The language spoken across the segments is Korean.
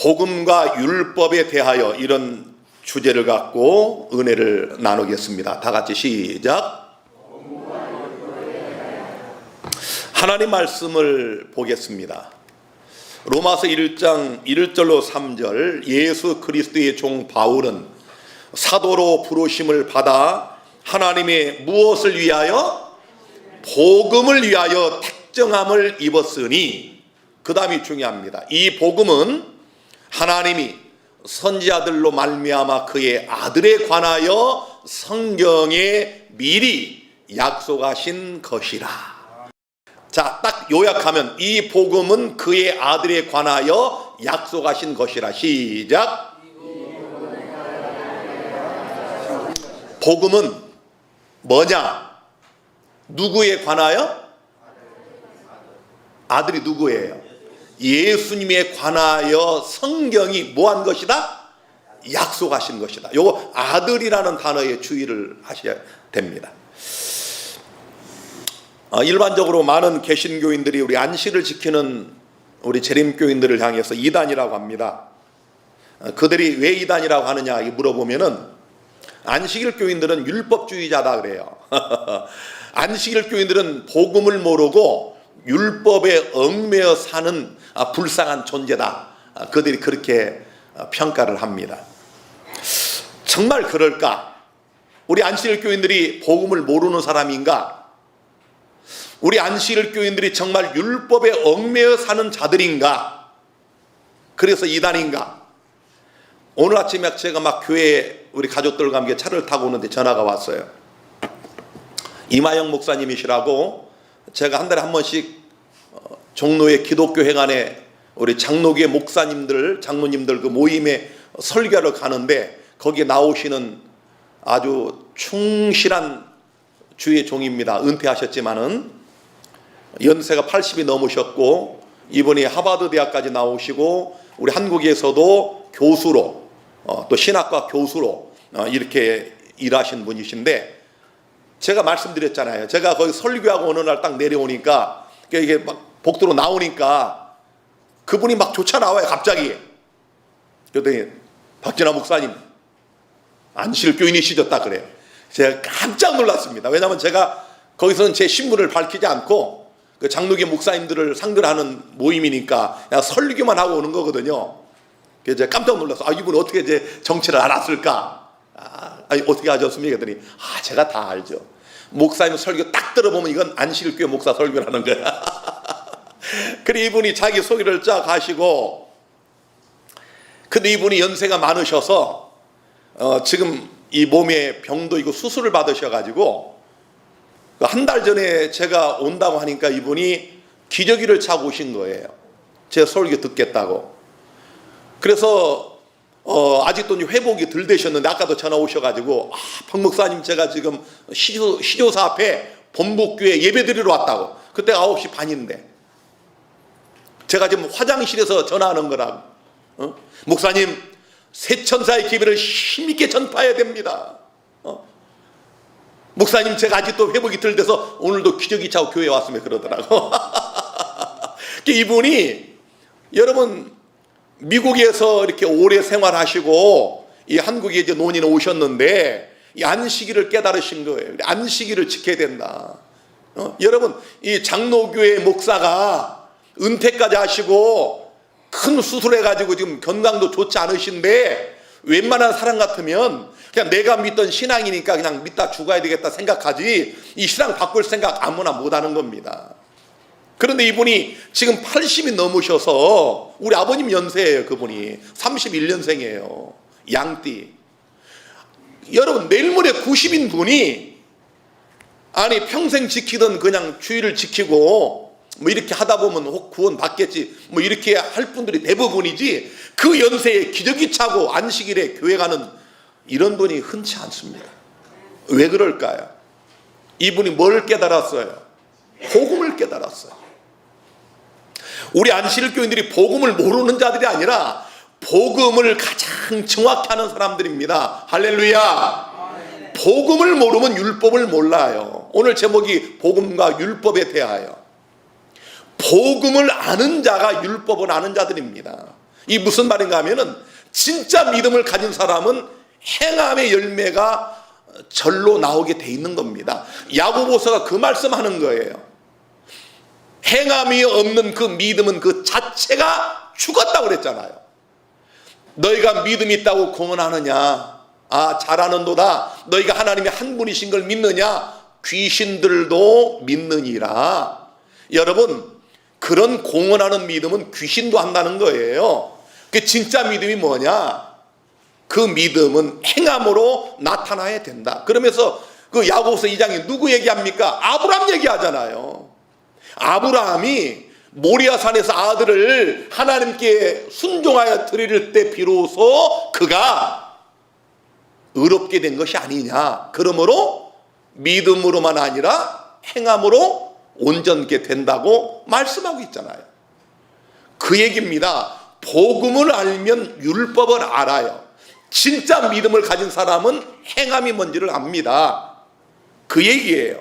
복음과 율법에 대하여 이런 주제를 갖고 은혜를 나누겠습니다. 다 같이 시작. 하나님 말씀을 보겠습니다. 로마서 1장 1절로 3절. 예수 그리스도의 종 바울은 사도로 부르심을 받아 하나님의 무엇을 위하여? 복음을 위하여 택정함을 입었으니, 그 다음이 중요합니다. 이 복음은 하나님이 선지자들로 말미암아 그의 아들에 관하여 성경에 미리 약속하신 것이라. 자, 딱 요약하면 이 복음은 그의 아들에 관하여 약속하신 것이라. 시작. 복음은 뭐냐? 누구에 관하여? 아들이 누구예요? 예수님에 관하여 성경이 뭐한 것이다? 약속하신 것이다. 요거 아들이라는 단어에 주의를 하셔야 됩니다. 일반적으로 많은 개신교인들이 우리 안식을 지키는 우리 재림교인들을 향해서 이단이라고 합니다. 그들이 왜 이단이라고 하느냐 물어보면은 안식일 교인들은 율법주의자다 그래요. 안식일 교인들은 복음을 모르고 율법에 얽매여 사는 불쌍한 존재다. 그들이 그렇게 평가를 합니다. 정말 그럴까? 우리 안식일 교인들이 복음을 모르는 사람인가? 우리 안식일 교인들이 정말 율법에 얽매여 사는 자들인가? 그래서 이단인가? 오늘 아침에 제가 막 교회에 우리 가족들과 함께 차를 타고 오는데 전화가 왔어요. 이마영 목사님이시라고, 제가 한 달에 한 번씩 종로의 기독교 회관에 우리 장로교회 목사님들, 장로님들 그 모임에 설교를 가는데 거기에 나오시는 아주 충실한 주의 종입니다. 은퇴하셨지만은 연세가 80이 넘으셨고 이분이 하버드 대학까지 나오시고 우리 한국에서도 교수로 또 신학과 교수로 이렇게 일하신 분이신데, 제가 말씀드렸잖아요. 제가 거기 설교하고 어느 날 딱 내려오니까 이게 막 복도로 나오니까 그분이 막 쫓아 나와요, 갑자기. 그랬더니 박진아 목사님 안식일 교인이시죠? 딱 그래요. 제가 깜짝 놀랐습니다. 왜냐하면 제가 거기서는 제 신분을 밝히지 않고 그 장로교 목사님들을 상대로 하는 모임이니까 그냥 설교만 하고 오는 거거든요. 그래서 제가 깜짝 놀라서 이분 어떻게 이제 정치를 알았을까? 아니 어떻게 아셨습니까? 그랬더니 제가 다 알죠. 목사님 설교 딱 들어보면 이건 안식일교회 목사 설교라는 거야. 그래 이분이 자기 소개를 쫙 하시고, 근데 이분이 연세가 많으셔서 지금 이 몸에 병도 있고 수술을 받으셔가지고 한 달 전에 제가 온다고 하니까 이분이 기저귀를 차고 오신 거예요. 제 설교 듣겠다고. 그래서 아직도 회복이 덜 되셨는데 아까도 전화 오셔가지고 박 목사님 제가 지금 시조사 앞에 본복교회 예배 드리러 왔다고. 그때 9시 반인데 제가 지금 화장실에서 전화하는 거라고. 목사님 새천사의 기회를 힘있게 전파해야 됩니다. 목사님 제가 아직도 회복이 덜 돼서 오늘도 기저귀 차고 교회에 왔으면 그러더라고. 이분이 여러분 미국에서 이렇게 오래 생활하시고 이 한국에 이제 논의는 오셨는데 이 안식일을 깨달으신 거예요. 안식일을 지켜야 된다. 여러분 이 장로교회 목사가 은퇴까지 하시고 큰 수술해가지고 지금 건강도 좋지 않으신데 웬만한 사람 같으면 그냥 내가 믿던 신앙이니까 그냥 믿다 죽어야 되겠다 생각하지 이 신앙 바꿀 생각 아무나 못하는 겁니다. 그런데 이분이 지금 80이 넘으셔서 우리 아버님 연세예요. 그분이 31년생이에요. 양띠. 여러분 내일 모레 90인 분이 아니 평생 지키던 그냥 주의를 지키고 뭐 이렇게 하다 보면 혹 구원 받겠지 뭐 이렇게 할 분들이 대부분이지, 그 연세에 기저귀 차고 안식일에 교회 가는 이런 분이 흔치 않습니다. 왜 그럴까요? 이분이 뭘 깨달았어요? 복음을 깨달았어요. 우리 안식일 교인들이 복음을 모르는 자들이 아니라 복음을 가장 정확히 하는 사람들입니다. 할렐루야. 복음을 모르면 율법을 몰라요. 오늘 제목이 복음과 율법에 대하여. 복음을 아는 자가 율법을 아는 자들입니다. 이 무슨 말인가 하면은 진짜 믿음을 가진 사람은 행함의 열매가 절로 나오게 돼 있는 겁니다. 야고보서가 그 말씀하는 거예요. 행함이 없는 그 믿음은 그 자체가 죽었다고 그랬잖아요. 너희가 믿음이 있다고 공언하느냐? 잘하는도다. 너희가 하나님의 한 분이신 걸 믿느냐? 귀신들도 믿느니라. 여러분, 그런 공언하는 믿음은 귀신도 한다는 거예요. 그 진짜 믿음이 뭐냐? 그 믿음은 행함으로 나타나야 된다. 그러면서 그 야고보서 2장에 누구 얘기합니까? 아브라함 얘기하잖아요. 아브라함이 모리아산에서 아들을 하나님께 순종하여 드릴 때 비로소 그가 의롭게 된 것이 아니냐. 그러므로 믿음으로만 아니라 행함으로 온전케 된다고 말씀하고 있잖아요. 그 얘기입니다. 복음을 알면 율법을 알아요. 진짜 믿음을 가진 사람은 행함이 뭔지를 압니다. 그 얘기예요.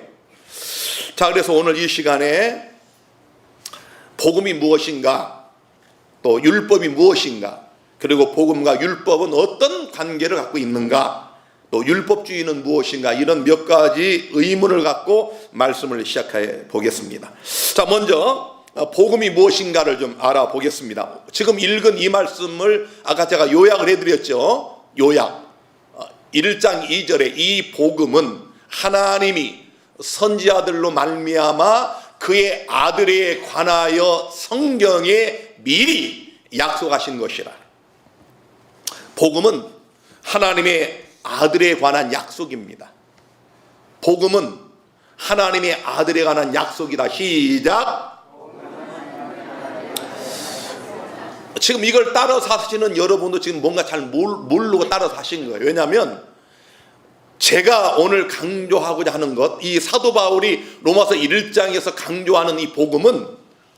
자, 그래서 오늘 이 시간에 복음이 무엇인가, 또 율법이 무엇인가, 그리고 복음과 율법은 어떤 관계를 갖고 있는가, 또 율법주의는 무엇인가, 이런 몇 가지 의문을 갖고 말씀을 시작해 보겠습니다. 자, 먼저 복음이 무엇인가를 좀 알아보겠습니다. 지금 읽은 이 말씀을 아까 제가 요약을 해드렸죠. 요약 1장 2절에 이 복음은 하나님이 선지자들로 말미암아 그의 아들에 관하여 성경에 미리 약속하신 것이라. 복음은 하나님의 아들에 관한 약속입니다. 복음은 하나님의 아들에 관한 약속이다. 시작. 지금 이걸 따라 사시는 여러분도 지금 뭔가 잘 모르고 따라 사신 거예요. 왜냐하면 제가 오늘 강조하고자 하는 것, 이 사도 바울이 로마서 1장에서 강조하는 이 복음은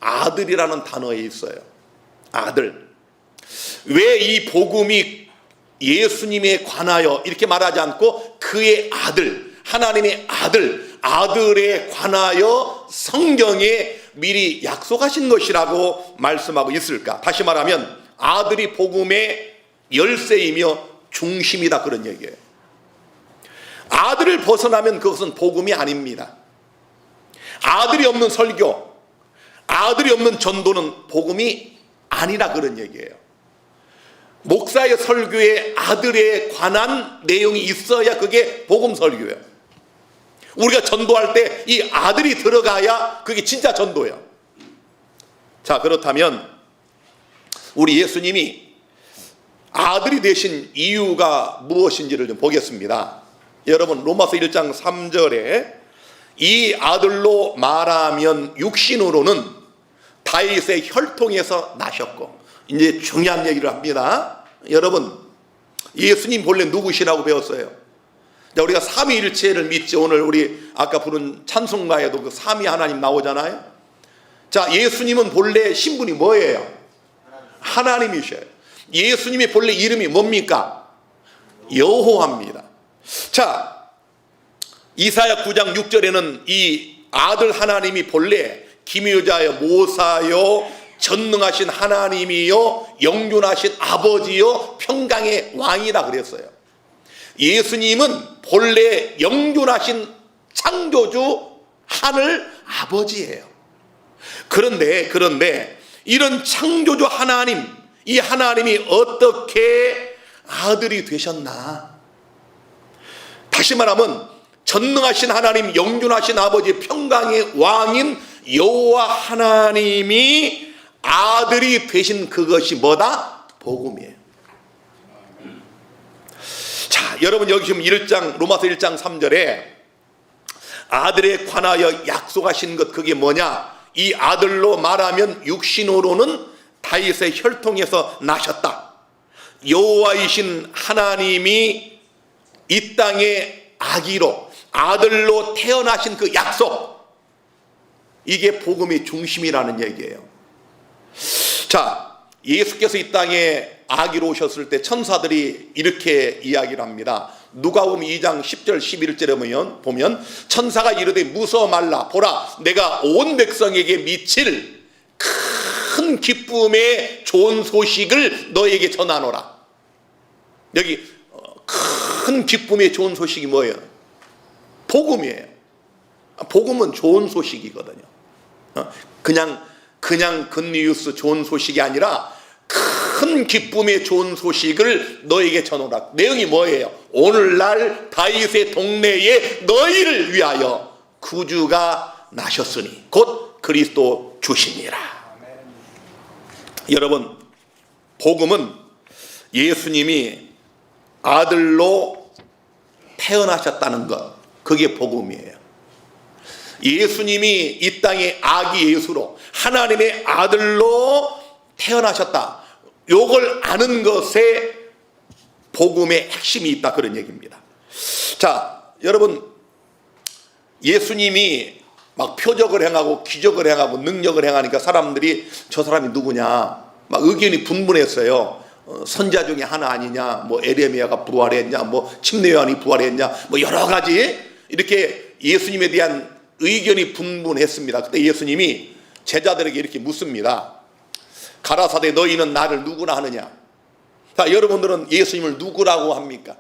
아들이라는 단어에 있어요. 아들. 왜 이 복음이 예수님에 관하여 이렇게 말하지 않고 그의 아들, 하나님의 아들에 관하여 성경에 미리 약속하신 것이라고 말씀하고 있을까? 다시 말하면 아들이 복음의 열쇠이며 중심이다, 그런 얘기예요. 아들을 벗어나면 그것은 복음이 아닙니다. 아들이 없는 설교, 아들이 없는 전도는 복음이 아니라 그런 얘기예요. 목사의 설교에 아들에 관한 내용이 있어야 그게 복음 설교예요. 우리가 전도할 때 이 아들이 들어가야 그게 진짜 전도예요. 자, 그렇다면 우리 예수님이 아들이 되신 이유가 무엇인지를 좀 보겠습니다. 여러분, 로마서 1장 3절에 이 아들로 말하면 육신으로는 다윗의 혈통에서 나셨고, 이제 중요한 얘기를 합니다. 여러분, 예수님 본래 누구시라고 배웠어요? 우리가 삼위일체를 믿죠. 오늘 우리 아까 부른 찬송가에도 그 삼위 하나님 나오잖아요. 자, 예수님은 본래 신분이 뭐예요? 하나님이셔요. 예수님의 본래 이름이 뭡니까? 여호와입니다. 자, 이사야 9장 6절에는 이 아들 하나님이 본래 기묘자여 모사여 전능하신 하나님이요 영존하신 아버지요 평강의 왕이다 그랬어요. 예수님은 본래 영존하신 창조주 하늘 아버지예요. 그런데 이런 창조주 하나님, 이 하나님이 어떻게 아들이 되셨나? 다시 말하면 전능하신 하나님, 영존하신 아버지, 평강의 왕인 여호와 하나님이 아들이 되신 그것이 뭐다? 복음이에요. 자, 여러분, 여기 지금 로마서 1장 3절에 아들에 관하여 약속하신 것, 그게 뭐냐? 이 아들로 말하면 육신으로는 다윗의 혈통에서 나셨다. 여호와이신 하나님이 이 땅에 아기로, 아들로 태어나신 그 약속, 이게 복음의 중심이라는 얘기예요. 자, 예수께서 이 땅에 아기로 오셨을 때 천사들이 이렇게 이야기를 합니다. 누가복음 2장 10절 11절에 보면 천사가 이르되 무서워 말라, 보라 내가 온 백성에게 미칠 큰 큰 기쁨의 좋은 소식을 너에게 전하노라. 여기 큰 기쁨의 좋은 소식이 뭐예요? 복음이에요. 복음은 좋은 소식이거든요. 그냥 굿뉴스 좋은 소식이 아니라 큰 기쁨의 좋은 소식을 너에게 전하라. 내용이 뭐예요? 오늘날 다윗의 동네에 너희를 위하여 구주가 나셨으니 곧 그리스도 주시니라. 여러분, 복음은 예수님이 아들로 태어나셨다는 것, 그게 복음이에요. 예수님이 이 땅에 아기 예수로 하나님의 아들로 태어나셨다. 요걸 아는 것에 복음의 핵심이 있다, 그런 얘기입니다. 자, 여러분, 예수님이 막 표적을 행하고 기적을 행하고 능력을 행하니까 사람들이 저 사람이 누구냐 막 의견이 분분했어요. 선자 중에 하나 아니냐, 뭐 에레미야가 부활했냐, 뭐 침례요한이 부활했냐, 뭐 여러 가지 이렇게 예수님에 대한 의견이 분분했습니다. 그때 예수님이 제자들에게 이렇게 묻습니다. 가라사대 너희는 나를 누구라 하느냐? 자, 여러분들은 예수님을 누구라고 합니까?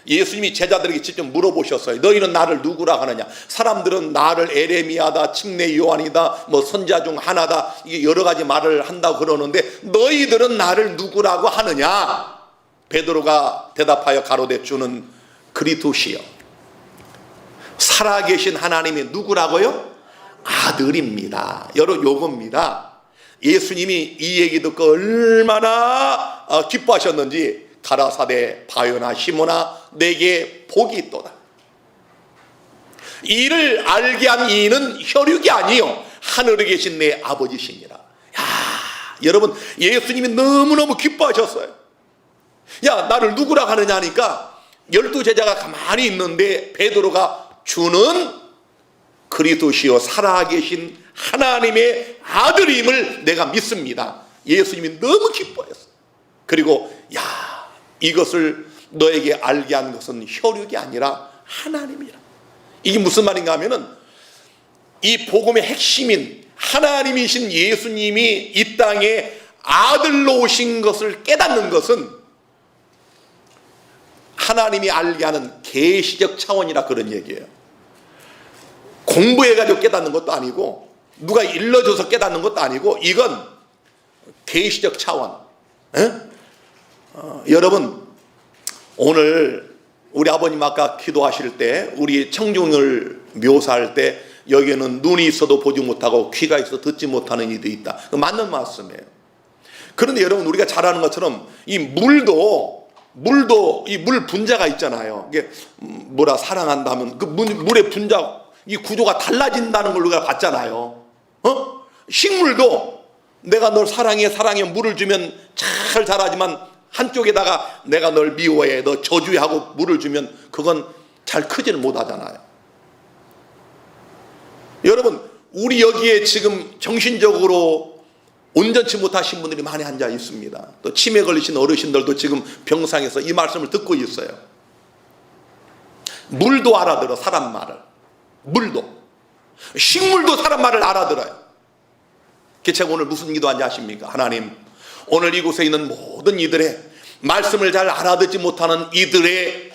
예수님이 제자들에게 직접 물어보셨어요. 너희는 나를 누구라 하느냐? 사람들은 나를 에레미야다, 침례 요한이다, 뭐 선자 중 하나다, 이게 여러 가지 말을 한다고 그러는데 너희들은 나를 누구라고 하느냐? 베드로가 대답하여 가로되 주는 그리스도시요, 살아계신 하나님의 누구라고요? 아들입니다. 여러분, 요겁니다. 예수님이 이 얘기 듣고 얼마나 기뻐하셨는지, 가라사대 바요나 시모나 내게 복이 있도다. 이를 알게 한 이는 혈육이 아니요 하늘에 계신 내 아버지시니라. 야, 여러분, 예수님이 너무너무 기뻐하셨어요. 야, 나를 누구라 하느냐 하니까 12제자가 가만히 있는데 베드로가 주는 그리스도시요 살아계신 하나님의 아들임을 내가 믿습니다. 예수님이 너무 기뻐했어요. 그리고 야, 이것을 너에게 알게 한 것은 혈육이 아니라 하나님이라. 이게 무슨 말인가 하면은 이 복음의 핵심인 하나님이신 예수님이 이 땅에 아들로 오신 것을 깨닫는 것은 하나님이 알게 하는 계시적 차원이라, 그런 얘기예요. 공부해가지고 깨닫는 것도 아니고 누가 일러줘서 깨닫는 것도 아니고 이건 계시적 차원. 여러분, 오늘 우리 아버님 아까 기도하실 때 우리 청중을 묘사할 때 여기에는 눈이 있어도 보지 못하고 귀가 있어도 듣지 못하는 이들이 있다. 맞는 말씀이에요. 그런데 여러분, 우리가 잘 아는 것처럼 이 물도 이 물 분자가 있잖아요. 이게 뭐라 사랑한다면 그 물의 분자, 이 구조가 달라진다는 걸 우리가 봤잖아요. 식물도 내가 널 사랑해 물을 주면 잘 자라지만 한쪽에다가 내가 널 미워해, 너 저주해 하고 물을 주면 그건 잘 크지는 못하잖아요. 여러분, 우리 여기에 지금 정신적으로 온전치 못하신 분들이 많이 앉아 있습니다. 또 치매 걸리신 어르신들도 지금 병상에서 이 말씀을 듣고 있어요. 물도 알아들어, 사람 말을. 물도, 식물도 사람 말을 알아들어요. 제가 오늘 무슨 기도하는지 아십니까? 하나님, 오늘 이곳에 있는 모든 이들의 말씀을 잘 알아듣지 못하는 이들의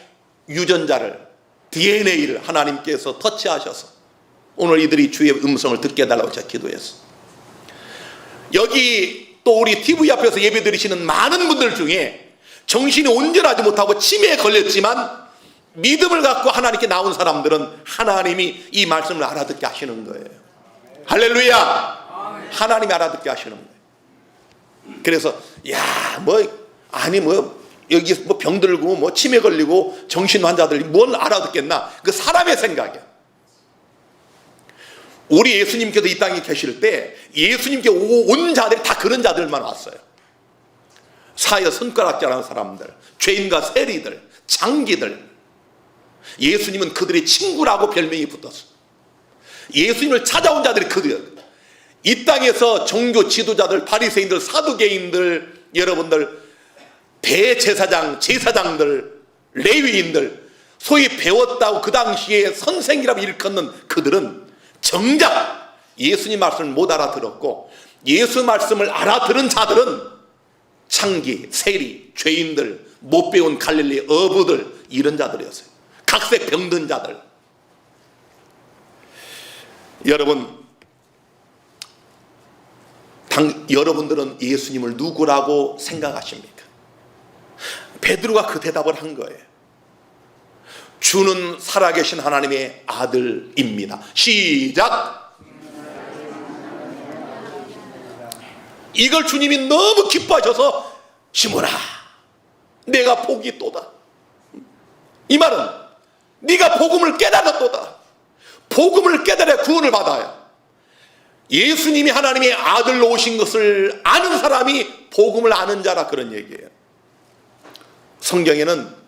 유전자를, DNA를 하나님께서 터치하셔서 오늘 이들이 주의 음성을 듣게 해달라고 제가 기도했어. 여기 또 우리 TV 앞에서 예배 드리시는 많은 분들 중에 정신이 온전하지 못하고 치매에 걸렸지만 믿음을 갖고 하나님께 나온 사람들은 하나님이 이 말씀을 알아듣게 하시는 거예요. 할렐루야. 하나님이 알아듣게 하시는 거예요. 그래서 여기 뭐 병들고 뭐 치매 걸리고 정신 환자들이 뭘 알아듣겠나? 그 사람의 생각이야. 우리 예수님께서 이 땅에 계실 때 예수님께 온 자들이 다 그런 자들만 왔어요. 사여 손가락질하는 사람들, 죄인과 세리들, 장기들. 예수님은 그들의 친구라고 별명이 붙었어요. 예수님을 찾아온 자들이 그들. 이 땅에서 종교 지도자들, 바리새인들, 사두개인들, 여러분들 대제사장, 제사장들, 레위인들, 소위 배웠다고 그 당시에 선생이라고 일컫는 그들은 정작 예수님 말씀을 못 알아들었고 예수 말씀을 알아들은 자들은 창기, 세리, 죄인들, 못 배운 갈릴리 어부들, 이런 자들이었어요. 각색 병든 자들. 여러분들은 예수님을 누구라고 생각하십니까? 베드로가 그 대답을 한 거예요. 주는 살아계신 하나님의 아들입니다. 시작. 이걸 주님이 너무 기뻐하셔서 시몬아, 내가 복이 있도다. 이 말은 네가 복음을 깨달았도다. 복음을 깨달아 구원을 받아야, 예수님이 하나님의 아들로 오신 것을 아는 사람이 복음을 아는 자라, 그런 얘기예요. 성경에는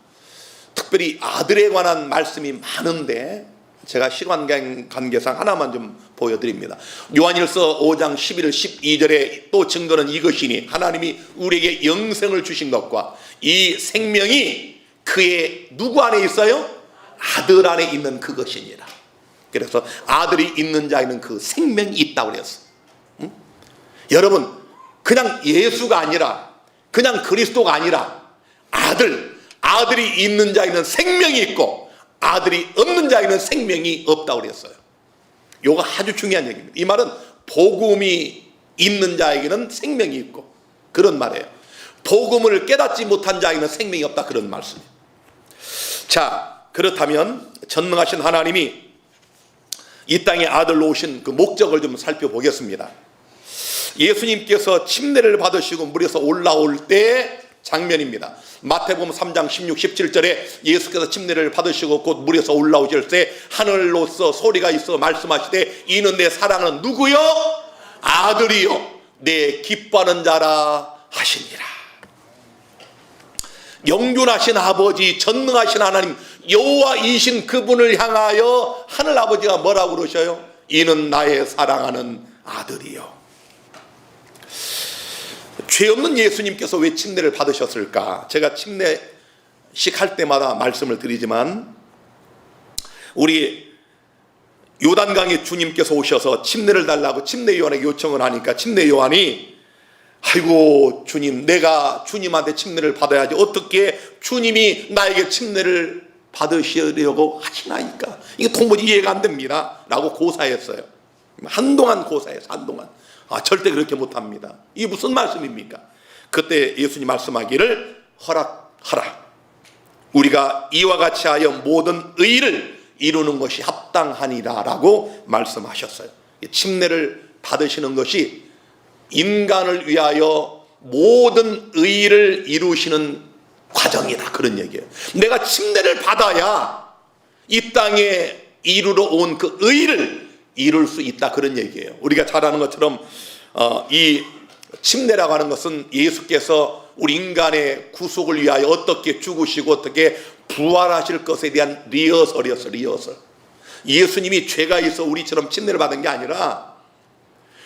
특별히 아들에 관한 말씀이 많은데 제가 시간 관계상 하나만 좀 보여드립니다. 요한일서 5장 11절 12절에 또 증거는 이것이니 하나님이 우리에게 영생을 주신 것과 이 생명이 그의 누구 안에 있어요? 아들 안에 있는 그것이니라. 그래서 아들이 있는 자에는 그 생명이 있다고 그랬어. 여러분, 그냥 예수가 아니라, 그냥 그리스도가 아니라 아들이 있는 자에는 생명이 있고 아들이 없는 자에는 생명이 없다고 그랬어요. 이거 아주 중요한 얘기입니다. 이 말은 복음이 있는 자에게는 생명이 있고, 그런 말이에요. 복음을 깨닫지 못한 자에게는 생명이 없다, 그런 말씀이에요. 자, 그렇다면 전능하신 하나님이 이 땅에 아들로 오신 그 목적을 좀 살펴보겠습니다. 예수님께서 침례를 받으시고 물에서 올라올 때 장면입니다. 마태복음 3장 16, 17절에 예수께서 침례를 받으시고 곧 물에서 올라오실 때 하늘로서 소리가 있어 말씀하시되 이는 내 사랑하는 누구요? 아들이요 내 기뻐하는 자라 하시니라. 영존하신 아버지, 전능하신 하나님, 여호와이신 그분을 향하여 하늘 아버지가 뭐라고 그러셔요? 이는 나의 사랑하는 아들이요. 죄 없는 예수님께서 왜 침례를 받으셨을까? 제가 침례식 할 때마다 말씀을 드리지만, 우리 요단강에 주님께서 오셔서 침례를 달라고 침례 요한에게 요청을 하니까 침례 요한이 아이고 주님, 내가 주님한테 침례를 받아야지 어떻게 주님이 나에게 침례를 받으시려고 하시나이까, 이게 도무지 이해가 안 됩니다 라고 고사했어요. 한동안 고사했어요. 한동안. 절대 그렇게 못합니다. 이게 무슨 말씀입니까? 그때 예수님 말씀하기를 허락하라. 우리가 이와 같이 하여 모든 의를 이루는 것이 합당하니라 라고 말씀하셨어요. 침례를 받으시는 것이 인간을 위하여 모든 의를 이루시는 과정이다, 그런 얘기예요. 내가 침례를 받아야 이 땅에 이루러 온 그 의를 이룰 수 있다, 그런 얘기예요. 우리가 잘 아는 것처럼 이 침례라고 하는 것은 예수께서 우리 인간의 구속을 위하여 어떻게 죽으시고 어떻게 부활하실 것에 대한 리허설이었어요. 리허설. 예수님이 죄가 있어 우리처럼 침례를 받은 게 아니라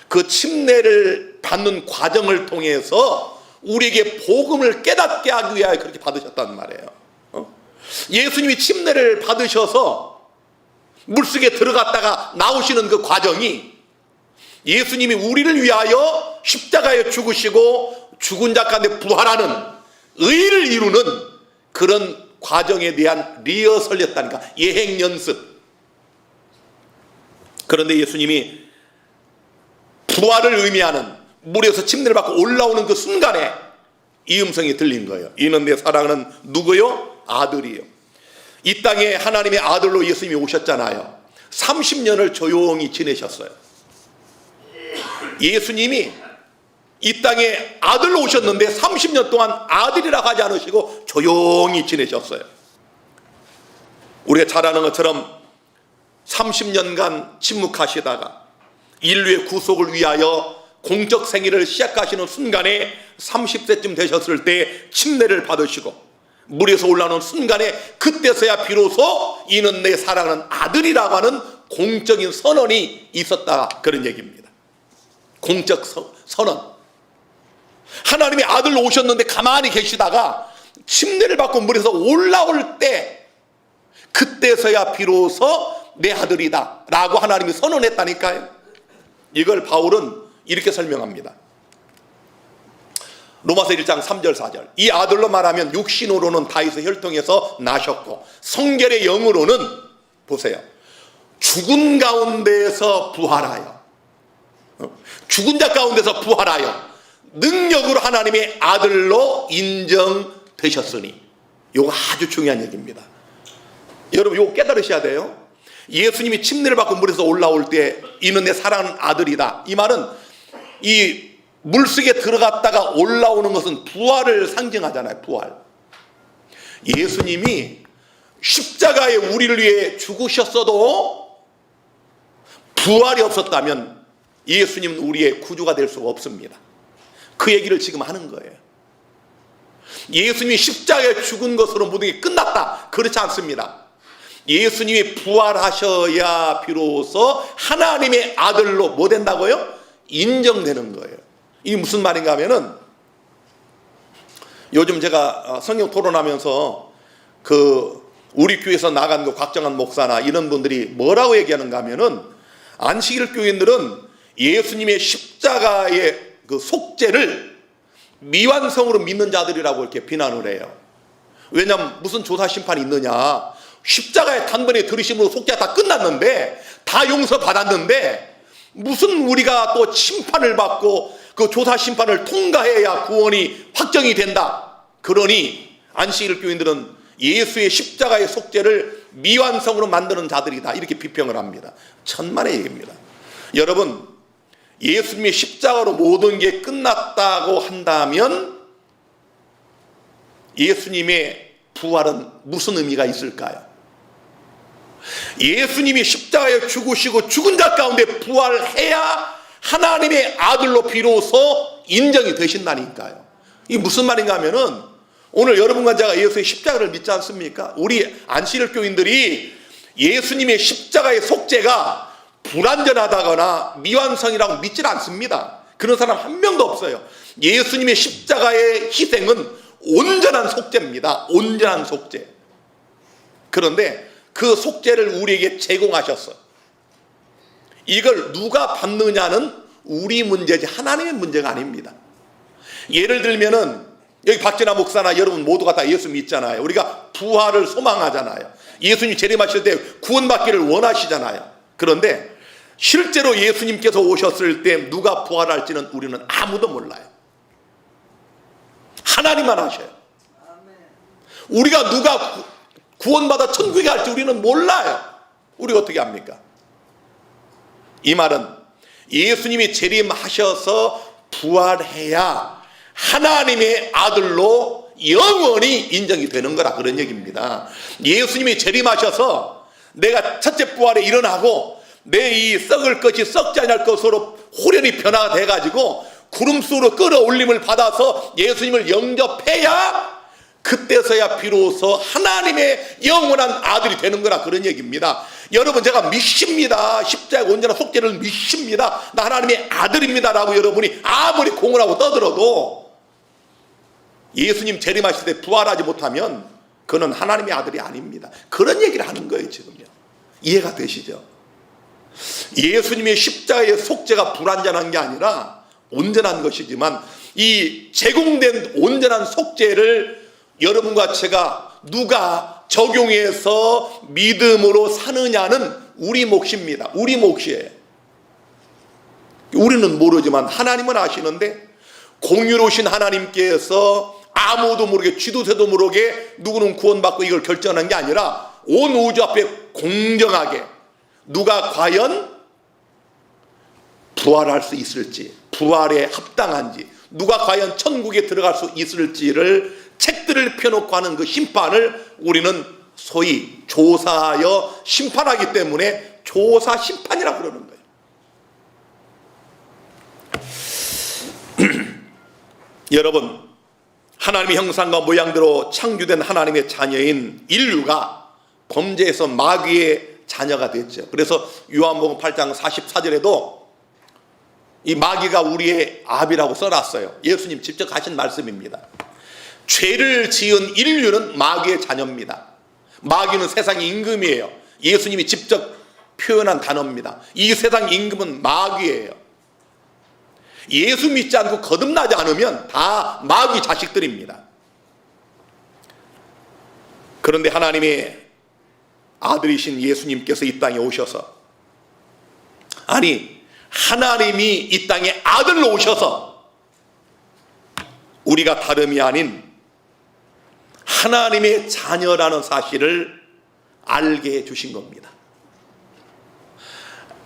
그 침례를 받는 과정을 통해서 우리에게 복음을 깨닫게 하기 위하여 그렇게 받으셨단 말이에요. 예수님이 침례를 받으셔서 물속에 들어갔다가 나오시는 그 과정이 예수님이 우리를 위하여 십자가에 죽으시고 죽은 자 가운데 부활하는 의를 이루는 그런 과정에 대한 리허설이었다니까, 예행 연습. 그런데 예수님이 부활을 의미하는 물에서 침례를 받고 올라오는 그 순간에 이 음성이 들린 거예요. 이는 내 사랑하는 누구요? 아들이요. 이 땅에 하나님의 아들로 예수님이 오셨잖아요. 30년을 조용히 지내셨어요. 예수님이 이 땅에 아들로 오셨는데 30년 동안 아들이라고 하지 않으시고 조용히 지내셨어요. 우리가 잘 아는 것처럼 30년간 침묵하시다가 인류의 구속을 위하여 공적 생애를 시작하시는 순간에 30세쯤 되셨을 때 침례를 받으시고 물에서 올라오는 순간에 그때서야 비로소 이는 내 사랑하는 아들이라고 하는 공적인 선언이 있었다, 그런 얘기입니다. 공적 선언. 하나님의 아들로 오셨는데 가만히 계시다가 침례를 받고 물에서 올라올 때 그때서야 비로소 내 아들이다 라고 하나님이 선언했다니까요. 이걸 바울은 이렇게 설명합니다. 로마서 1장 3절 4절. 이 아들로 말하면 육신으로는 다윗의 혈통에서 나셨고 성결의 영으로는 보세요. 죽은 가운데에서 부활하여, 죽은 자 가운데서 부활하여 능력으로 하나님의 아들로 인정되셨으니. 이거 아주 중요한 얘기입니다. 여러분 이거 깨달으셔야 돼요. 예수님이 침례를 받고 물에서 올라올 때 이는 내 사랑하는 아들이다. 이 말은 이 물속에 들어갔다가 올라오는 것은 부활을 상징하잖아요. 부활. 예수님이 십자가에 우리를 위해 죽으셨어도 부활이 없었다면 예수님은 우리의 구주가 될 수가 없습니다. 그 얘기를 지금 하는 거예요. 예수님이 십자가에 죽은 것으로 모든 게 끝났다. 그렇지 않습니다. 예수님이 부활하셔야 비로소 하나님의 아들로 뭐 된다고요? 인정되는 거예요. 이게 무슨 말인가 하면은, 요즘 제가 성경 토론하면서 우리 교회에서 나간 그 곽정한 목사나 이런 분들이 뭐라고 얘기하는가 하면은, 안식일 교인들은 예수님의 십자가의 그 속죄를 미완성으로 믿는 자들이라고 이렇게 비난을 해요. 왜냐하면 무슨 조사 심판이 있느냐, 십자가에 단번에 들이심으로 속죄가 다 끝났는데, 다 용서받았는데 무슨 우리가 또 심판을 받고 그 조사 심판을 통과해야 구원이 확정이 된다. 그러니 안식일 교인들은 예수의 십자가의 속죄를 미완성으로 만드는 자들이다. 이렇게 비평을 합니다. 천만의 얘기입니다. 여러분, 예수님의 십자가로 모든 게 끝났다고 한다면 예수님의 부활은 무슨 의미가 있을까요? 예수님이 십자가에 죽으시고 죽은 자 가운데 부활해야 하나님의 아들로 비로소 인정이 되신다니까요. 이게 무슨 말인가 하면은, 오늘 여러분과 제가 예수의 십자가를 믿지 않습니까? 우리 안식일 교인들이 예수님의 십자가의 속죄가 불완전하다거나 미완성이라고 믿질 않습니다. 그런 사람 한 명도 없어요. 예수님의 십자가의 희생은 온전한 속죄입니다. 온전한 속죄. 그런데 그 속죄를 우리에게 제공하셨어요. 이걸 누가 받느냐는 우리 문제지 하나님의 문제가 아닙니다. 예를 들면은 여기 박진아 목사나 여러분 모두가 다 예수 믿잖아요. 우리가 부활을 소망하잖아요. 예수님 재림하실 때 구원받기를 원하시잖아요. 그런데 실제로 예수님께서 오셨을 때 누가 부활할지는 우리는 아무도 몰라요. 하나님만 아셔요. 우리가 누가 구원받아 천국에 갈지 우리는 몰라요. 우리가 어떻게 합니까? 이 말은 예수님이 재림하셔서 부활해야 하나님의 아들로 영원히 인정이 되는 거라, 그런 얘기입니다. 예수님이 재림하셔서 내가 첫째 부활에 일어나고 내 이 썩을 것이 썩지 않을 것으로 호련히 변화가 돼가지고 구름수로 끌어올림을 받아서 예수님을 영접해야 그때서야 비로소 하나님의 영원한 아들이 되는 거라, 그런 얘기입니다. 여러분, 제가 믿습니다. 십자가의 온전한 속죄를 믿습니다. 나 하나님의 아들입니다 라고 여러분이 아무리 공언하고 떠들어도 예수님 재림하실 때 부활하지 못하면 그는 하나님의 아들이 아닙니다. 그런 얘기를 하는 거예요 지금요. 이해가 되시죠? 예수님의 십자가의 속죄가 불완전한 게 아니라 온전한 것이지만, 이 제공된 온전한 속죄를 여러분과 제가 누가 적용해서 믿음으로 사느냐는 우리 몫입니다. 우리 몫이에요. 우리는 모르지만 하나님은 아시는데, 공유로우신 하나님께서 아무도 모르게 쥐도 새도 모르게 누구는 구원받고 이걸 결정하는 게 아니라 온 우주 앞에 공정하게 누가 과연 부활할 수 있을지, 부활에 합당한지, 누가 과연 천국에 들어갈 수 있을지를 책들을 펴놓고 하는 그 심판을 우리는 소위 조사하여 심판하기 때문에 조사 심판이라고 그러는 거예요. 여러분, 하나님의 형상과 모양대로 창조된 하나님의 자녀인 인류가 범죄에서 마귀의 자녀가 됐죠. 그래서 요한복음 8장 44절에도 이 마귀가 우리의 압이라고 써놨어요. 예수님 직접 하신 말씀입니다. 죄를 지은 인류는 마귀의 자녀입니다. 마귀는 세상의 임금이에요. 예수님이 직접 표현한 단어입니다. 이 세상 임금은 마귀예요. 예수 믿지 않고 거듭나지 않으면 다 마귀 자식들입니다. 그런데 하나님의 아들이신 예수님께서 이 땅에 오셔서, 아니 하나님이 이 땅에 아들로 오셔서 우리가 다름이 아닌 하나님의 자녀라는 사실을 알게 해 주신 겁니다.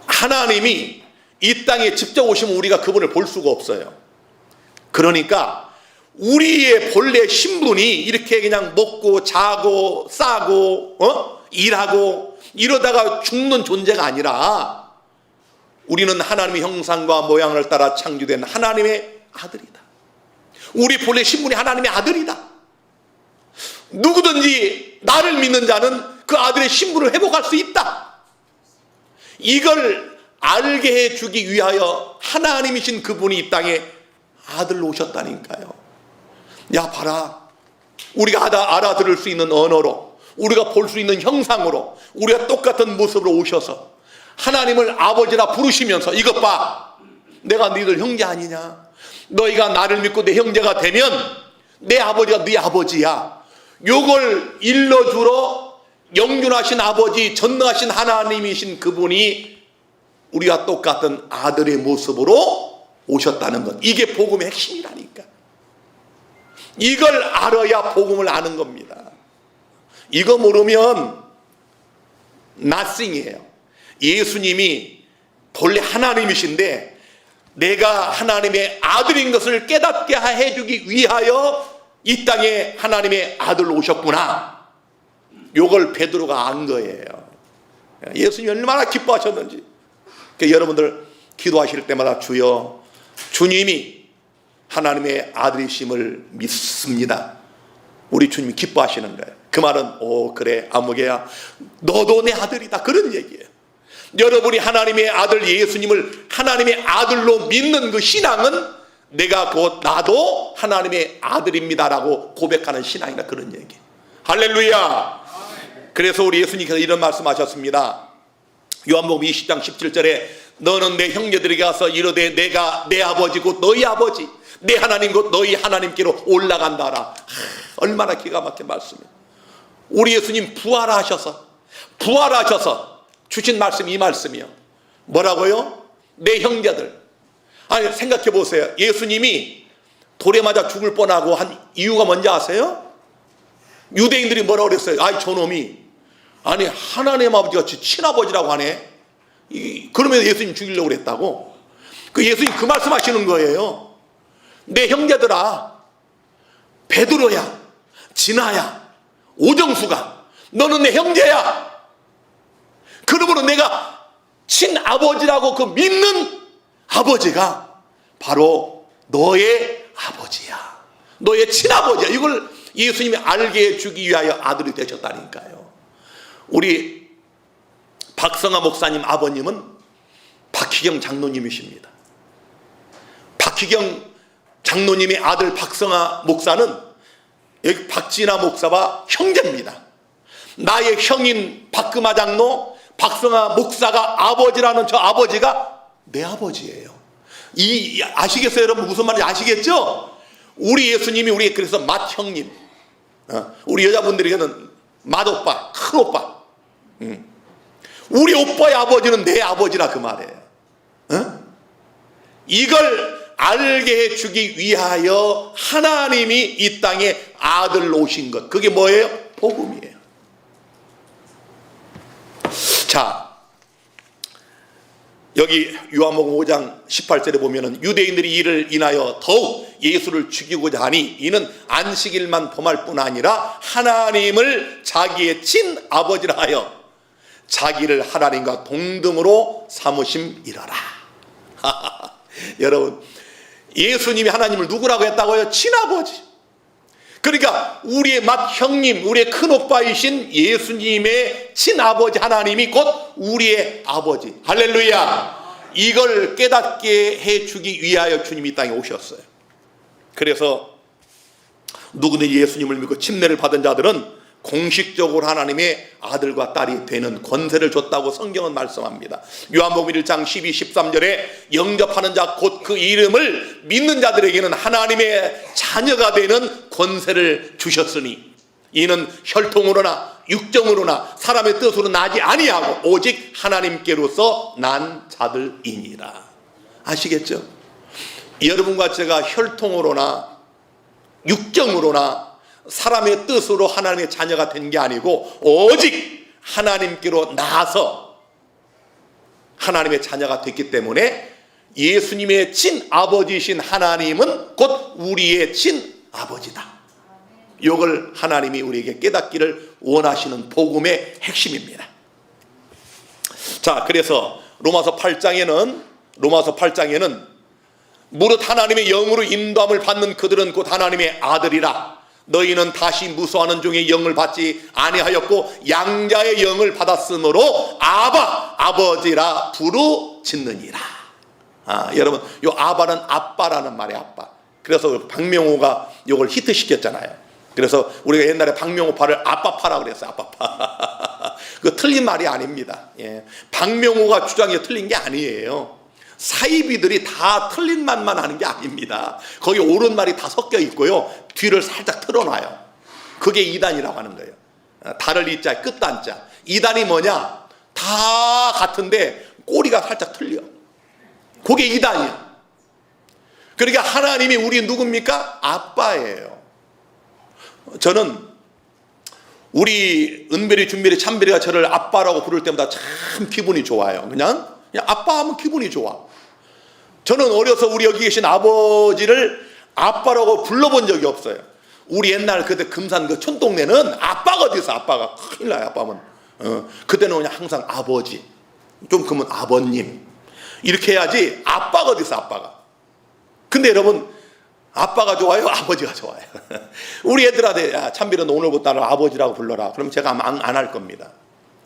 하나님이 이 땅에 직접 오시면 우리가 그분을 볼 수가 없어요. 그러니까 우리의 본래 신분이 이렇게 그냥 먹고 자고 싸고 일하고 이러다가 죽는 존재가 아니라 우리는 하나님의 형상과 모양을 따라 창조된 하나님의 아들이다. 우리 본래 신분이 하나님의 아들이다. 누구든지 나를 믿는 자는 그 아들의 신분을 회복할 수 있다. 이걸 알게 해주기 위하여 하나님이신 그분이 이 땅에 아들로 오셨다니까요. 야 봐라, 우리가 알아들을 수 있는 언어로, 우리가 볼 수 있는 형상으로, 우리가 똑같은 모습으로 오셔서 하나님을 아버지라 부르시면서, 이것 봐, 내가 너희들 형제 아니냐, 너희가 나를 믿고 내 형제가 되면 내 아버지가 네 아버지야. 요걸 일러주러 영존하신 아버지, 전능하신 하나님이신 그분이 우리와 똑같은 아들의 모습으로 오셨다는 것, 이게 복음의 핵심이라니까. 이걸 알아야 복음을 아는 겁니다. 이거 모르면 nothing이에요. 예수님이 본래 하나님이신데 내가 하나님의 아들인 것을 깨닫게 해주기 위하여 이 땅에 하나님의 아들로 오셨구나. 요걸 베드로가 안 거예요. 예수님이 얼마나 기뻐하셨는지. 그러니까 여러분들 기도하실 때마다 주여, 주님이 하나님의 아들이심을 믿습니다. 우리 주님이 기뻐하시는 거예요. 그 말은 오 그래 아무개야, 너도 내 아들이다, 그런 얘기예요. 여러분이 하나님의 아들 예수님을 하나님의 아들로 믿는 그 신앙은 내가 곧 나도 하나님의 아들입니다라고 고백하는 신앙이나 그런 얘기. 할렐루야. 그래서 우리 예수님께서 이런 말씀하셨습니다. 요한복음 20장 17절에 너는 내 형제들에게 가서 이르되 내가 내 아버지 곧 너희 아버지, 내 하나님 곧 너희 하나님께로 올라간다라. 얼마나 기가 막힌 말씀이에요. 우리 예수님 부활하셔서 주신 말씀이 이 말씀이요. 뭐라고요? 내 형제들. 아니 생각해 보세요. 예수님이 돌에 맞아 죽을 뻔하고 한 이유가 뭔지 아세요? 유대인들이 뭐라고 그랬어요? 아이 저놈이, 아니 하나님 아버지 같이 친아버지라고 하네. 그러면 예수님 죽이려고 그랬다고. 그 예수님 그 말씀하시는 거예요. 내 형제들아, 베드로야, 진아야, 오정수가, 너는 내 형제야. 그러므로 내가 친아버지라고 그 믿는 아버지가 바로 너의 아버지야, 너의 친아버지야. 이걸 예수님이 알게 해주기 위하여 아들이 되셨다니까요. 우리 박성아 목사님 아버님은 박희경 장로님이십니다. 박희경 장로님의 아들 박성아 목사는 여기 박진아 목사와 형제입니다. 나의 형인 박금아 장로, 박성아 목사가 아버지라는 저 아버지가 내 아버지예요. 아시겠어요 여러분? 무슨 말인지 아시겠죠? 우리 예수님이 우리 그래서 맏형님, 우리 여자분들에게는 맏오빠, 큰오빠, 우리 오빠의 아버지는 내 아버지라 그 말이에요. 이걸 알게 해주기 위하여 하나님이 이 땅에 아들로 오신 것, 그게 뭐예요? 복음이에요. 자, 여기 요한복음 5장 18절에 보면은 유대인들이 이를 인하여 더욱 예수를 죽이고자 하니 이는 안식일만 범할 뿐 아니라 하나님을 자기의 친아버지라 하여 자기를 하나님과 동등으로 삼으심이라라. 여러분, 예수님이 하나님을 누구라고 했다고요? 친아버지. 그러니까 우리의 맏형님, 우리의 큰오빠이신 예수님의 친아버지 하나님이 곧 우리의 아버지. 할렐루야. 이걸 깨닫게 해주기 위하여 주님이 이 땅에 오셨어요. 그래서 누구든지 예수님을 믿고 침례를 받은 자들은 공식적으로 하나님의 아들과 딸이 되는 권세를 줬다고 성경은 말씀합니다. 요한복음 1장 12, 13절에 영접하는 자 곧 그 이름을 믿는 자들에게는 하나님의 자녀가 되는 권세를 주셨으니 이는 혈통으로나 육정으로나 사람의 뜻으로 나지 아니하고 오직 하나님께로서 난 자들이니라. 아시겠죠? 여러분과 제가 혈통으로나 육정으로나 사람의 뜻으로 하나님의 자녀가 된 게 아니고 오직 하나님께로 나아서 하나님의 자녀가 됐기 때문에 예수님의 친아버지이신 하나님은 곧 우리의 친아버지다. 이걸 하나님이 우리에게 깨닫기를 원하시는 복음의 핵심입니다. 자, 그래서 로마서 8장에는 무릇 하나님의 영으로 인도함을 받는 그들은 곧 하나님의 아들이라. 너희는 다시 무수하는 종의 영을 받지 아니하였고 양자의 영을 받았으므로 아바 아버지라 부르짖느니라. 여러분, 요 아바는 아빠라는 말이에요. 아빠. 그래서 박명호가 요걸 히트시켰잖아요. 그래서 우리가 옛날에 박명호파를 아빠파라 그랬어요. 아빠파. 그 틀린 말이 아닙니다. 예. 박명호가 주장이 틀린 게 아니에요. 사이비들이 다 틀린 말만 하는 게 아닙니다. 거기 옳은 말이 다 섞여 있고요. 뒤를 살짝 틀어놔요. 그게 이단이라고 하는 거예요. 달을 이자 끝단자. 이단이 뭐냐? 다 같은데 꼬리가 살짝 틀려. 그게 이단이야. 그러니까 하나님이 우리 누굽니까? 아빠예요. 저는 우리 은별이, 준별이, 참별이가 저를 아빠라고 부를 때마다 참 기분이 좋아요. 그냥 아빠 하면 기분이 좋아. 저는 어려서 우리 여기 계신 아버지를 아빠라고 불러본 적이 없어요. 우리 옛날 그때 금산 그 촌동네는 아빠가 어디 있어. 아빠가 큰일 나요. 아빠면 그때는 그냥 항상 아버지, 좀 그러면 아버님 이렇게 해야지. 아빠가 어디 있어. 아빠가. 근데 여러분, 아빠가 좋아요? 아버지가 좋아요? 우리 애들한테 야, 참비는 오늘부터 나를 아버지라고 불러라. 그럼 제가 안 할 겁니다.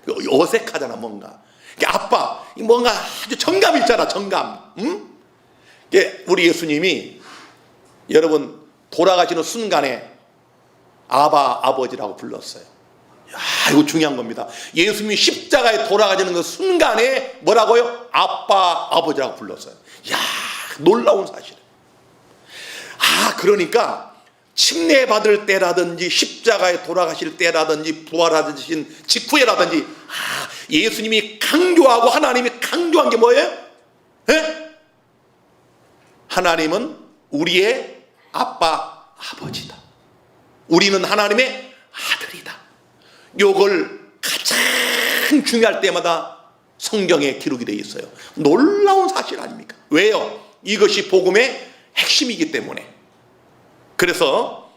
어색하잖아. 뭔가 아빠, 뭔가 아주 정감 있잖아. 정감. 응? 우리 예수님이 여러분 돌아가시는 순간에 아바 아버지라고 불렀어요. 야, 이거 중요한 겁니다. 예수님이 십자가에 돌아가시는 그 순간에 뭐라고요? 아빠 아버지라고 불렀어요. 야, 놀라운 사실. 그러니까 침례받을 때라든지 십자가에 돌아가실 때라든지 부활하신 직후에라든지 예수님이 강조하고 하나님이 강조한 게 뭐예요? 에? 하나님은 우리의 아빠 아버지다. 우리는 하나님의 아들이다. 요걸 가장 중요할 때마다 성경에 기록이 되어 있어요. 놀라운 사실 아닙니까? 왜요? 이것이 복음의 핵심이기 때문에. 그래서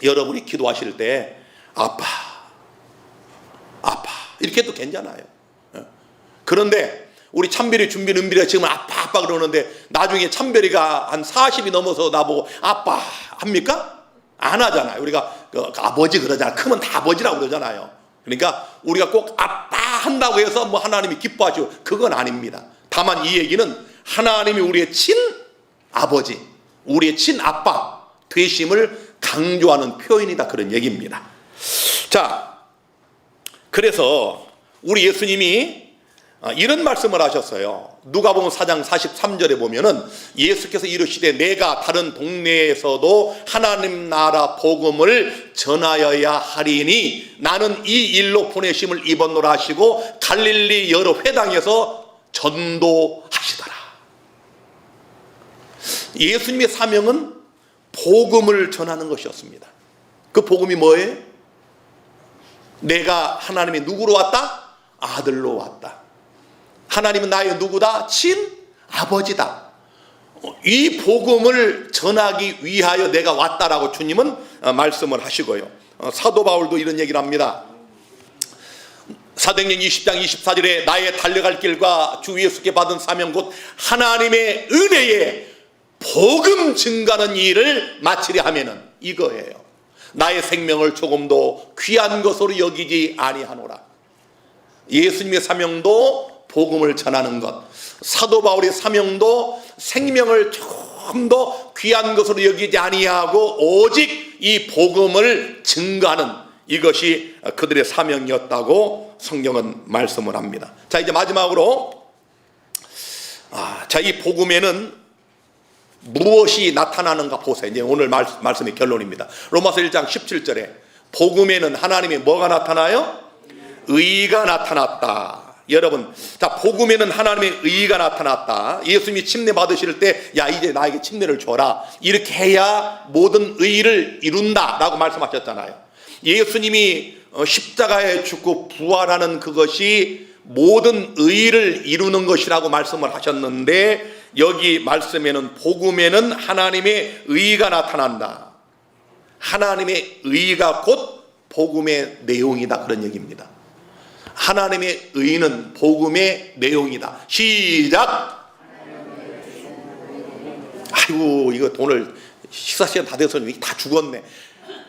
여러분이 기도하실 때 아빠 이렇게 해도 괜찮아요. 그런데 우리 참별이, 준비, 은별이가 지금 아빠 그러는데 나중에 참별이가 한 40이 넘어서 나보고 아빠 합니까? 안 하잖아요. 우리가 그 아버지 그러잖아요. 크면 다 아버지라고 그러잖아요. 그러니까 우리가 꼭 아빠 한다고 해서 뭐 하나님이 기뻐하시고 그건 아닙니다. 다만 이 얘기는 하나님이 우리의 친아버지, 우리의 친아빠 되심을 강조하는 표현이다, 그런 얘기입니다. 자, 그래서 우리 예수님이 이런 말씀을 하셨어요. 누가복음 4장 43절에 보면은 예수께서 이르시되 내가 다른 동네에서도 하나님 나라 복음을 전하여야 하리니 나는 이 일로 보내심을 입었노라 하시고 갈릴리 여러 회당에서 전도하시더라. 예수님의 사명은 복음을 전하는 것이었습니다. 그 복음이 뭐예요? 내가 하나님이 누구로 왔다? 아들로 왔다. 하나님은 나의 누구다? 친아버지다. 이 복음을 전하기 위하여 내가 왔다라고 주님은 말씀을 하시고요. 사도 바울도 이런 얘기를 합니다. 사도행전 20장 24절에 나의 달려갈 길과 주 예수께 받은 사명 곧 하나님의 은혜에 복음 증가하는 일을 마치려 하면은 이거예요. 나의 생명을 조금도 귀한 것으로 여기지 아니하노라. 예수님의 사명도 복음을 전하는 것, 사도 바울의 사명도 생명을 조금 더 귀한 것으로 여기지 아니하고 오직 이 복음을 증가하는, 이것이 그들의 사명이었다고 성경은 말씀을 합니다. 자, 이제 마지막으로 자, 이 복음에는 무엇이 나타나는가 보세요. 이제 오늘 말씀의 결론입니다. 로마서 1장 17절에 복음에는 하나님의 뭐가 나타나요? 의가 나타났다. 여러분, 자, 복음에는 하나님의 의가 나타났다. 예수님이 침례 받으실 때, 야, 이제 나에게 침례를 줘라, 이렇게 해야 모든 의를 이룬다 라고 말씀하셨잖아요. 예수님이 십자가에 죽고 부활하는 그것이 모든 의를 이루는 것이라고 말씀을 하셨는데, 여기 말씀에는 복음에는 하나님의 의가 나타난다. 하나님의 의가 곧 복음의 내용이다, 그런 얘기입니다. 하나님의 의는 복음의 내용이다. 시작. 아이고, 이거 오늘 식사 시간 다 돼서 다 죽었네.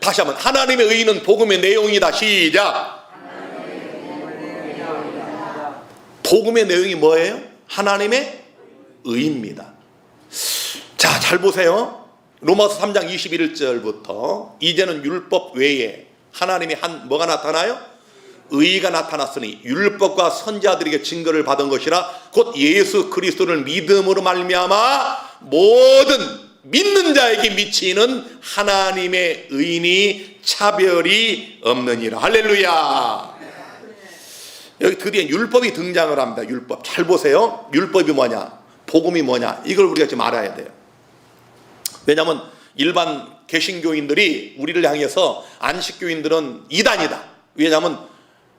다시 한번, 하나님의 의는 복음의 내용이다. 시작. 복음의 내용이 뭐예요? 하나님의 의입니다. 자, 잘 보세요. 로마서 3장 21절부터 이제는 율법 외에 하나님의 뭐가 나타나요? 의가 나타났으니 율법과 선지자들에게 증거를 받은 것이라 곧 예수 그리스도를 믿음으로 말미암아 모든 믿는 자에게 미치는 하나님의 의인이 차별이 없느니라. 할렐루야. 여기 드디어 율법이 등장을 합니다. 율법. 잘 보세요. 율법이 뭐냐, 복음이 뭐냐, 이걸 우리가 지금 알아야 돼요. 왜냐하면 일반 개신교인들이 우리를 향해서 안식교인들은 이단이다. 왜냐하면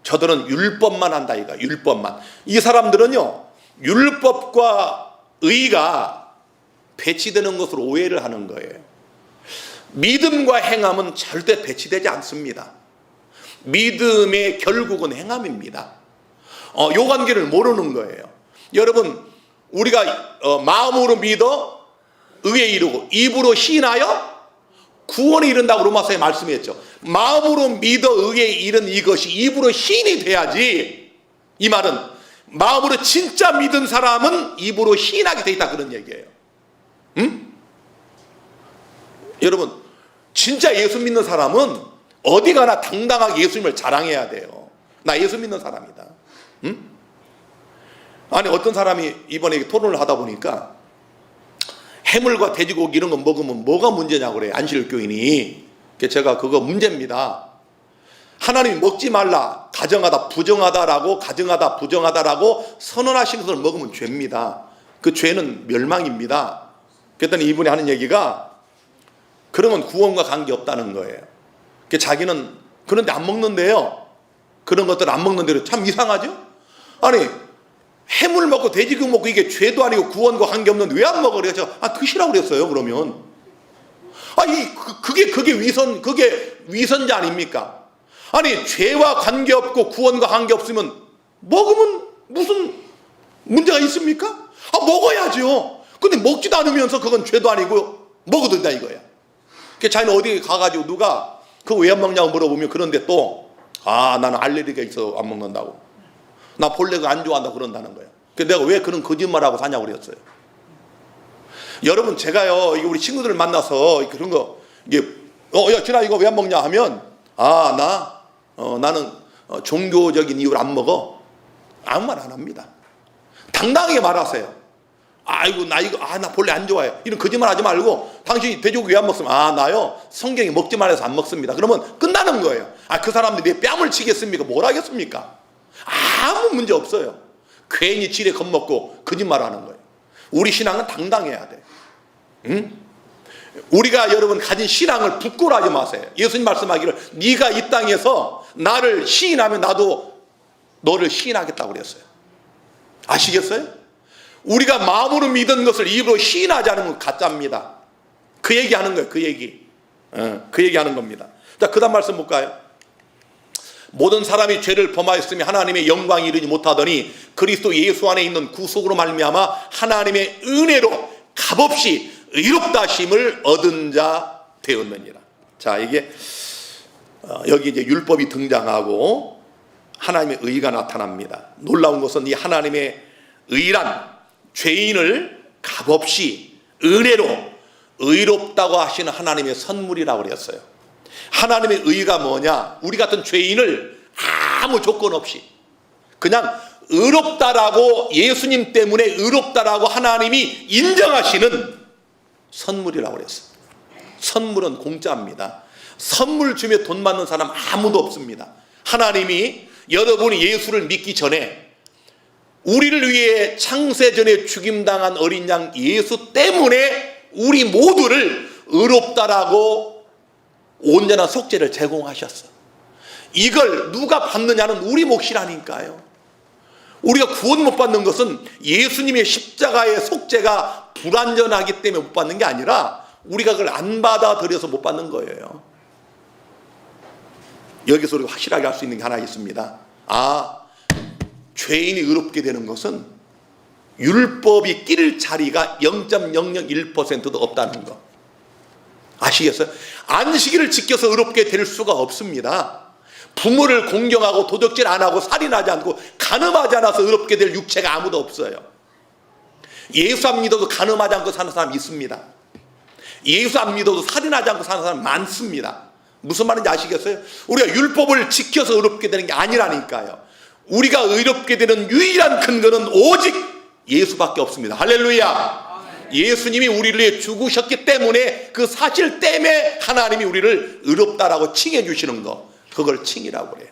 저들은 율법만 한다, 이거. 율법만. 이 사람들은요, 율법과 의가 배치되는 것으로 오해를 하는 거예요. 믿음과 행함은 절대 배치되지 않습니다. 믿음의 결국은 행함입니다. 요 관계를 모르는 거예요. 여러분, 우리가 마음으로 믿어 의에 이르고 입으로 시인하여 구원에 이른다고 로마서에 말씀했죠. 마음으로 믿어 의에 이른 이것이 입으로 시인이 돼야지. 이 말은 마음으로 진짜 믿은 사람은 입으로 시인하게 돼 있다, 그런 얘기예요. 응? 여러분, 진짜 예수 믿는 사람은 어디 가나 당당하게 예수님을 자랑해야 돼요. 나 예수 믿는 사람이다. 응? 아니, 어떤 사람이 이번에 토론을 하다 보니까 해물과 돼지고기 이런 거 먹으면 뭐가 문제냐고 그래요, 안식일교인이. 제가 그거 문제입니다. 하나님이 먹지 말라, 가정하다 부정하다라고, 가정하다 부정하다라고 선언하신 것을 먹으면 죄입니다. 그 죄는 멸망입니다. 그랬더니 이분이 하는 얘기가, 그러면 구원과 관계없다는 거예요. 자기는 그런데 안 먹는데요, 그런 것들 안 먹는데요. 참 이상하죠? 아니, 해물 먹고 돼지고기 먹고 이게 죄도 아니고 구원과 관계없는데 왜 안 먹어? 그래서 드시라고 그랬어요. 그러면 그게 위선자 아닙니까? 아니, 죄와 관계없고 구원과 관계없으면 먹으면 무슨 문제가 있습니까? 먹어야죠. 근데 먹지도 않으면서 그건 죄도 아니고 먹어도 된다, 이거야. 자기는 어디 가가지고 누가 그거 왜 안 먹냐고 물어보면, 그런데 또 나는 알레르기가 있어 안 먹는다고, 나 본래 안 좋아한다 그런다는 거예요. 그래서 내가 왜 그런 거짓말하고 사냐고 그랬어요. 여러분, 제가요, 이게 우리 친구들을 만나서 그런 거, 이게 야, 진아 이거 왜 안 먹냐 하면, 나는 종교적인 이유로 안 먹어. 아무 말 안 합니다. 당당하게 말하세요. 아이고, 나 본래 안 좋아해요. 이런 거짓말 하지 말고, 당신이 돼지고기 왜 안 먹습니까? 나요, 성경이 먹지 말아서 안 먹습니다. 그러면 끝나는 거예요. 그 사람들이 내 뺨을 치겠습니까? 뭘 하겠습니까? 아무 문제 없어요. 괜히 지레 겁먹고 거짓말 하는 거예요. 우리 신앙은 당당해야 돼. 응? 우리가 여러분 가진 신앙을 부끄러워하지 마세요. 예수님 말씀하기를 네가 이 땅에서 나를 시인하면 나도 너를 시인하겠다고 그랬어요. 아시겠어요? 우리가 마음으로 믿은 것을 입으로 시인하지 않으면 가짜입니다. 그 얘기하는 거예요. 그 얘기하는 겁니다. 자, 그 다음 말씀 볼까요? 모든 사람이 죄를 범하였으며 하나님의 영광이 이르지 못하더니 그리스도 예수 안에 있는 구속으로 말미암아 하나님의 은혜로 값없이 의롭다 하심을 얻은 자 되었느니라. 자, 이게 여기 이제 율법이 등장하고 하나님의 의가 나타납니다. 놀라운 것은 이 하나님의 의란 죄인을 값없이 은혜로 의롭다고 하시는 하나님의 선물이라고 그랬어요. 하나님의 의가 뭐냐? 우리 같은 죄인을 아무 조건 없이 그냥 의롭다라고, 예수님 때문에 의롭다라고 하나님이 인정하시는 선물이라고 그랬어요. 선물은 공짜입니다. 선물 주며 돈 받는 사람 아무도 없습니다. 하나님이 여러분이 예수를 믿기 전에 우리를 위해 창세전에 죽임당한 어린 양 예수 때문에 우리 모두를 의롭다라고 온전한 속죄를 제공하셨어. 이걸 누가 받느냐는 우리 몫이라니까요. 우리가 구원 못 받는 것은 예수님의 십자가의 속죄가 불완전하기 때문에 못 받는 게 아니라 우리가 그걸 안 받아들여서 못 받는 거예요. 여기서 우리가 확실하게 할 수 있는 게 하나 있습니다. 죄인이 의롭게 되는 것은 율법이 낄 자리가 0.001%도 없다는 거 아시겠어요? 안식일을 지켜서 의롭게 될 수가 없습니다. 부모를 공경하고 도적질 안 하고 살인하지 않고 간음하지 않아서 의롭게 될 육체가 아무도 없어요. 예수 안 믿어도 간음하지 않고 사는 사람 있습니다. 예수 안 믿어도 살인하지 않고 사는 사람 많습니다. 무슨 말인지 아시겠어요? 우리가 율법을 지켜서 의롭게 되는 게 아니라니까요. 우리가 의롭게 되는 유일한 근거는 오직 예수밖에 없습니다. 할렐루야. 예수님이 우리를 위해 죽으셨기 때문에 그 사실 때문에 하나님이 우리를 의롭다라고 칭해 주시는 거, 그걸 칭이라고 그래요.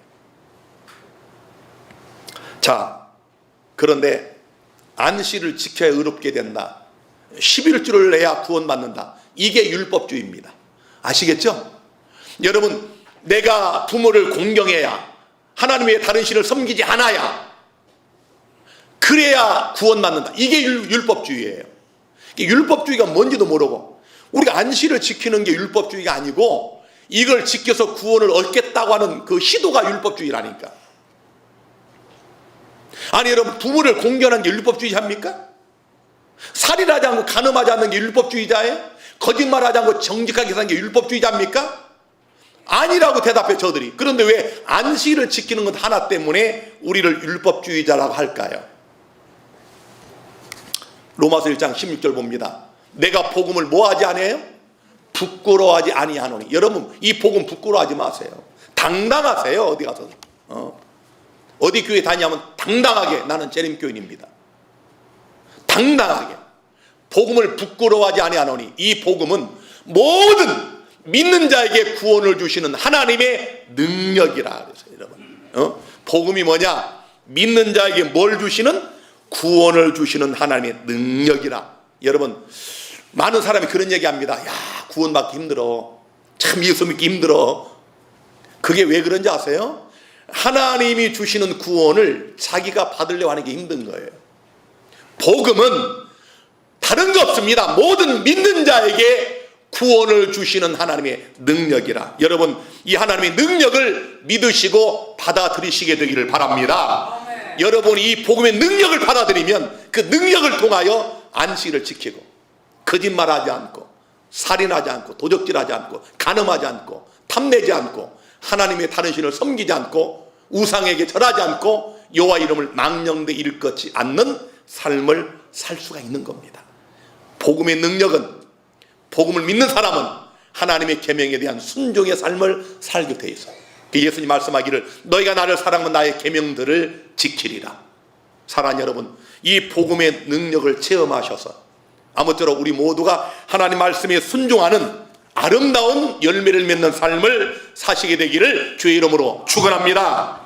자, 그런데 안식일을 지켜야 의롭게 된다, 11주를 내야 구원받는다, 이게 율법주의입니다. 아시겠죠? 여러분, 내가 부모를 공경해야, 하나님의 다른 신을 섬기지 않아야, 그래야 구원받는다, 이게 율법주의예요. 율법주의가 뭔지도 모르고 우리가 안식일을 지키는 게 율법주의가 아니고 이걸 지켜서 구원을 얻겠다고 하는 그 시도가 율법주의라니까. 아니 여러분, 부모를 공경하는 게 율법주의합니까? 살인하지 않고 간음하지 않는 게 율법주의자예요? 거짓말하지 않고 정직하게 사는 게 율법주의자입니까? 아니라고 대답해 저들이. 그런데 왜 안식일을 지키는 것 하나 때문에 우리를 율법주의자라고 할까요? 로마서 1장 16절 봅니다. 내가 복음을 뭐하지 아니에요? 부끄러워하지 아니하노니. 여러분, 이 복음 부끄러워하지 마세요. 당당하세요. 어디 가서 어디 교회 다니면 당당하게 나는 재림교인입니다. 당당하게 복음을 부끄러워하지 아니하노니. 이 복음은 모든 믿는 자에게 구원을 주시는 하나님의 능력이라 그랬어요. 여러분, 복음이 뭐냐? 믿는 자에게 뭘 주시는? 구원을 주시는 하나님의 능력이라. 여러분, 많은 사람이 그런 얘기합니다. 야, 구원받기 힘들어. 참 예수 믿기 힘들어. 그게 왜 그런지 아세요? 하나님이 주시는 구원을 자기가 받으려고 하는 게 힘든 거예요. 복음은 다른 거 없습니다. 모든 믿는 자에게 구원을 주시는 하나님의 능력이라. 여러분, 이 하나님의 능력을 믿으시고 받아들이시게 되기를 바랍니다. 여러분이 이 복음의 능력을 받아들이면 그 능력을 통하여 안식일을 지키고 거짓말하지 않고 살인하지 않고 도적질하지 않고 간음하지 않고 탐내지 않고 하나님의 다른 신을 섬기지 않고 우상에게 절하지 않고 여호와 이름을 망령되이 일컫지 않는 삶을 살 수가 있는 겁니다. 복음의 능력은, 복음을 믿는 사람은 하나님의 계명에 대한 순종의 삶을 살게 돼 있어요. 예수님 말씀하기를 너희가 나를 사랑하면 나의 계명들을 지키리라. 사랑하는 여러분, 이 복음의 능력을 체험하셔서 아무쪼록 우리 모두가 하나님 말씀에 순종하는 아름다운 열매를 맺는 삶을 사시게 되기를 주의 이름으로 축원합니다.